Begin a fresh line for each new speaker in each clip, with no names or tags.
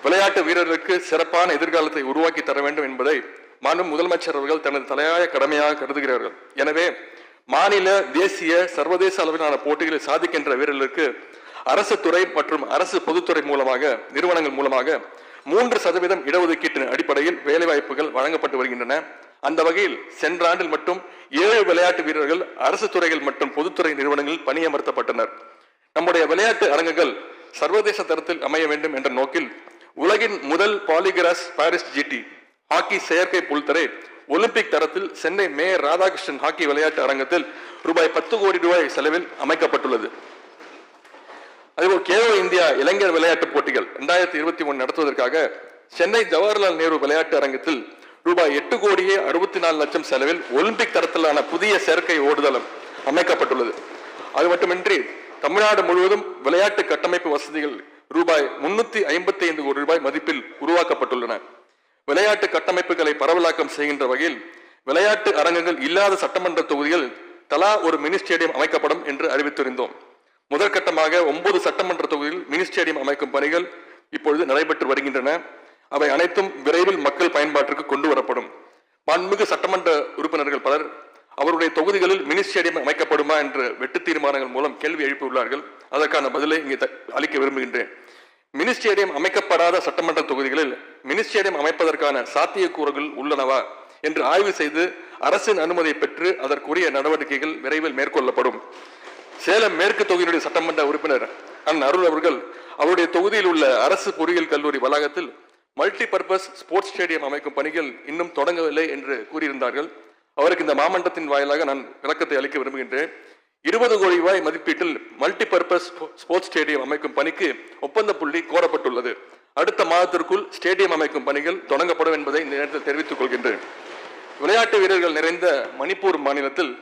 விளையாட்டு வீரர்களுக்கு சிறப்பான எதிர்காலத்தை உருவாக்கி தர வேண்டும் என்பதை மாண்பு முதலமைச்சர் அவர்கள் தனது தலையாய கடமையாக கருதுகிறார்கள். எனவே மாநில, தேசிய, சர்வதேச அளவிலான போட்டிகளில் சாதிக்கின்ற வீரர்களுக்கு அரசு துறை மற்றும் அரசு பொதுத்துறை மூலமாக நிறுவனங்கள் மூலமாக 3% இடஒதுக்கீட்டின் அடிப்படையில் வேலைவாய்ப்புகள் வழங்கப்பட்டு வருகின்றன. அந்த வகையில் சென்ற ஆண்டில் மட்டும் 7 விளையாட்டு வீரர்கள் அரசு துறைகள் மற்றும் பொதுத்துறை நிறுவனங்களில் பணியமர்த்தப்பட்டனர். நம்முடைய விளையாட்டு அரங்குகள் சர்வதேச தரத்தில் அமைய வேண்டும் என்ற நோக்கில் உலகின் முதல் பாலிகிராஸ் பாரிஸ் ஜிடி ஹாக்கி செயற்கை புல்தரை ஒலிம்பிக் தரத்தில் சென்னை மேயர் ராதாகிருஷ்ணன் ஹாக்கி விளையாட்டு அரங்கத்தில் ரூபாய் 10 கோடி செலவில் அமைக்கப்பட்டுள்ளது. அதேபோல் கேலோ இந்தியா இளைஞர் விளையாட்டு போட்டிகள் 2021 நடத்துவதற்காக சென்னை ஜவஹர்லால் நேரு விளையாட்டு அரங்கத்தில் ரூபாய் 8,64,00,000 செலவில் ஒலிம்பிக் தரத்திலான புதிய செயற்கை ஓடுதளம் அமைக்கப்பட்டுள்ளது. அது மட்டுமின்றி தமிழ்நாடு முழுவதும் விளையாட்டு கட்டமைப்பு வசதிகள் ரூபாய் 355 கோடி மதிப்பில் உருவாக்கப்பட்டுள்ளன. விளையாட்டு கட்டமைப்புகளை பரவலாக்கம் செய்கின்ற வகையில் விளையாட்டு அரங்குகள் இல்லாத சட்டமன்ற தொகுதிகள் தலா ஒரு மினி ஸ்டேடியம் அமைக்கப்படும் என்று அறிவித்திருந்தோம். முதற்கட்டமாக 9 சட்டமன்ற தொகுதியில் மினி ஸ்டேடியம் அமைக்கும் பணிகள் இப்பொழுது நடைபெற்று வருகின்றன. அவை அனைத்தும் விரைவில் மக்கள் பயன்பாட்டிற்கு கொண்டு வரப்படும். மாண்புமிகு சட்டமன்ற உறுப்பினர்கள் பலர் அவருடைய தொகுதிகளில் மினி ஸ்டேடியம் அமைக்கப்படுமா என்று வெட்டு தீர்மானங்கள் மூலம் கேள்வி எழுப்பியுள்ளார்கள். அதற்கான பதிலை இங்கே அளிக்க விரும்புகின்றேன். மினி ஸ்டேடியம் அமைக்கப்படாத சட்டமன்ற தொகுதிகளில் மினி ஸ்டேடியம் அமைப்பதற்கான சாத்தியக்கூறுகள் உள்ளனவா என்று ஆய்வு செய்து அரசின் அனுமதியை பெற்று அதற்குரிய நடவடிக்கைகள் விரைவில் மேற்கொள்ளப்படும். சேலம் மேற்கு தொகுதியினுடைய சட்டமன்ற உறுப்பினர் அருள் அவர்கள் அவருடைய தொகுதியில் உள்ள அரசு பொறியியல் கல்லூரி வளாகத்தில் மல்டி பர்பஸ் ஸ்போர்ட்ஸ் ஸ்டேடியம் அமைக்கும் பணிகள் இன்னும் தொடங்கவில்லை என்று கூறியிருந்தார்கள். அவருக்கு இந்த மாமன்றத்தின் வாயிலாக நான் விளக்கத்தை அளிக்க விரும்புகின்றேன். 20 கோடி ரூபாய் மதிப்பீட்டில் மல்டி பர்பஸ் ஸ்போர்ட்ஸ் ஸ்டேடியம் அமைக்கும் பணிக்கு ஒப்பந்த புள்ளி கோரப்பட்டுள்ளது. அடுத்த மாதத்திற்குள் ஸ்டேடியம் அமைக்கும் பணிகள் தொடங்கப்படும் என்பதை இந்த நேரத்தில் தெரிவித்துக் கொள்கின்றேன். விளையாட்டு வீரர்கள் நிறைந்த மணிப்பூர் மாநிலத்தில்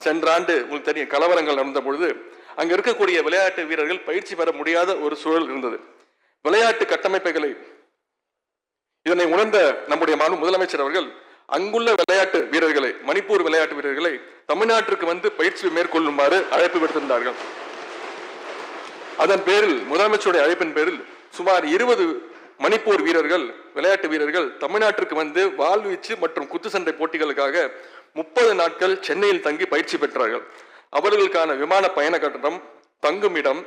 சென்ற ஆண்டு உங்களுக்கு தெரியும் கலவரங்கள் நடந்த பொழுது அங்க இருக்கக்கூடிய விளையாட்டு வீரர்கள் பயிற்சி பெற முடியாத ஒரு சூழல் இருந்தது. விளையாட்டு கட்டமைப்புகளை இதனை உணர்ந்த நம்முடைய முதலமைச்சர் அவர்கள் அங்குள்ள விளையாட்டு வீரர்களை, மணிப்பூர் விளையாட்டு வீரர்களை தமிழ்நாட்டிற்கு வந்து பயிற்சி மேற்கொள்ளுமாறு அழைப்பு விடுத்திருந்தார்கள். அதன் பேரில் முதலமைச்சருடைய அழைப்பின் பேரில் சுமார் 20 மணிப்பூர் வீரர்கள், விளையாட்டு வீரர்கள் தமிழ்நாட்டிற்கு வந்து வாள்வீச்சு மற்றும் குத்துச்சண்டை போட்டிகளுக்காக 30 நாட்கள் சென்னையில் தங்கி பயிற்சி பெற்றார்கள். அவர்களுக்கான விமான பயண கட்டணம், தங்குமிடம்,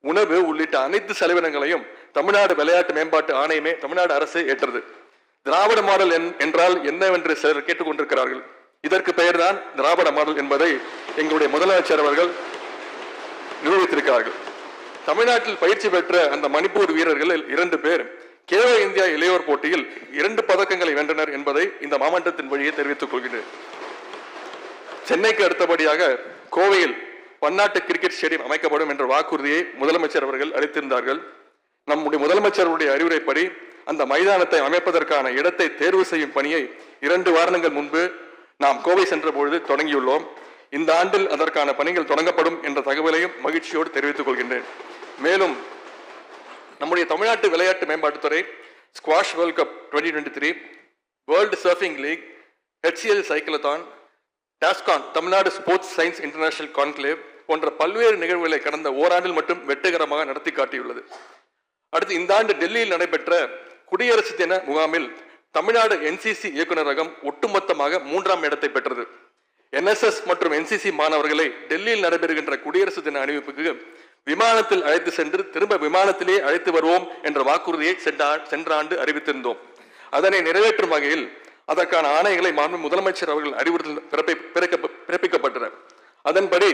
உணவு உள்ளிட்ட அனைத்து செலவினங்களையும் தமிழ்நாடு விளையாட்டு மேம்பாட்டு ஆணையமே தமிழ்நாடு அரசு ஏற்றது. திராவிட மாடல் என்றால் என்னவென்று சிலர் கேட்டுக்கொண்டிருக்கிறார்கள். இதற்கு பெயர்தான் திராவிட மாடல் என்பதை எங்களுடைய முதலமைச்சர் அவர்கள் நிரூபித்திருக்கிறார்கள். தமிழ்நாட்டில் பயிற்சி பெற்ற அந்த மணிப்பூர் வீரர்களில் 2 பேர் கேலோ இந்தியா இளையோர் போட்டியில் 2 பதக்கங்களை வென்றனர் என்பதை இந்த மாமன்றத்தின் வழியே தெரிவித்துக் கொள்கிறேன். சென்னைக்கு அடுத்தபடியாக கோவையில் பன்னாட்டு கிரிக்கெட் ஸ்டேடியம் அமைக்கப்படும் என்ற வாக்குறுதியை முதலமைச்சர் அவர்கள் அளித்திருந்தார்கள். நம்முடைய முதலமைச்சருடைய அறிவுரைப்படி அந்த மைதானத்தை அமைப்பதற்கான இடத்தை தேர்வு செய்யும் பணியை 2 வாரங்கள் முன்பு நாம் கோவை சென்ற பொழுது தொடங்கியுள்ளோம். இந்த ஆண்டில் அதற்கான பணிகள் தொடங்கப்படும் என்ற தகவலையும் மகிழ்ச்சியோடு தெரிவித்துக் கொள்கின்றேன். மேலும் நம்முடைய தமிழ்நாட்டு விளையாட்டு மேம்பாட்டுத்துறை squash world cup 2023, world surfing league, HCL cyclothon, டாஸ்கான் Tamil Nadu sports science international conclave போன்ற பல்வேறு நிகழ்வுகளை கடந்த ஓராண்டில் மட்டும் வெற்றிகரமாக நடத்தி காட்டியுள்ளது. அடுத்து இந்த ஆண்டு டெல்லியில் நடைபெற்ற குடியரசு தின முகாமில் தமிழ்நாடு NCC இயக்குநரகம் ஒட்டுமொத்தமாக 3ஆம் இடத்தை பெற்றது. NSS மற்றும் NCC மாணவர்களை டெல்லியில் நடைபெறுகின்ற குடியரசு தின அணிவிப்புக்கு விமானத்தில் அழைத்து சென்று திரும்ப விமானத்திலே அழைத்து வருவோம் என்ற வாக்குறுதியை சென்ற ஆண்டு அறிவித்திருந்தோம். அதனை நிறைவேற்றும் வகையில் அதற்கான ஆணைகளை மாண்பு முதலமைச்சர் அவர்கள் அறிவுறுத்தல் பிறப்பிக்கப்பட்டன. அதன்படி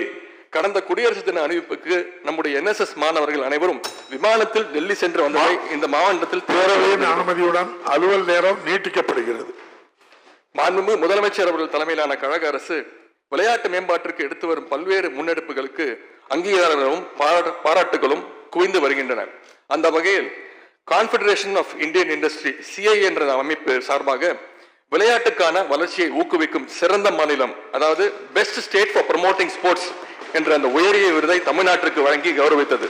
கடந்த குடியரசு தின அணிவிப்புக்கு நம்முடைய NSS மாணவர்கள் அனைவரும் விமானத்தில் டெல்லி சென்று வந்ததை இந்த மாவட்டத்தில்
பேரவையின் அனுமதியுடன் அலுவல் நேரம் நீட்டிக்கப்படுகிறது.
மாண்பு முதலமைச்சர் அவர்கள் தலைமையிலான கழக அரசு விளையாட்டு மேம்பாட்டிற்கு எடுத்து வரும் பல்வேறு முன்னெடுப்புகளுக்கு அங்கீகாரங்களும் பாராட்டுகளும் குவிந்து வருகின்றன. அந்த வகையில் confederation of Indian industry CII என்ற அமைப்பு சார்பாக விளையாட்டுக்கான வளர்ச்சியை ஊக்குவிக்கும் சிறந்த மாநிலம், அதாவது best state for promoting sports என்ற அந்த உயரிய விருதை தமிழ்நாட்டிற்கு வழங்கி கௌரவித்தது.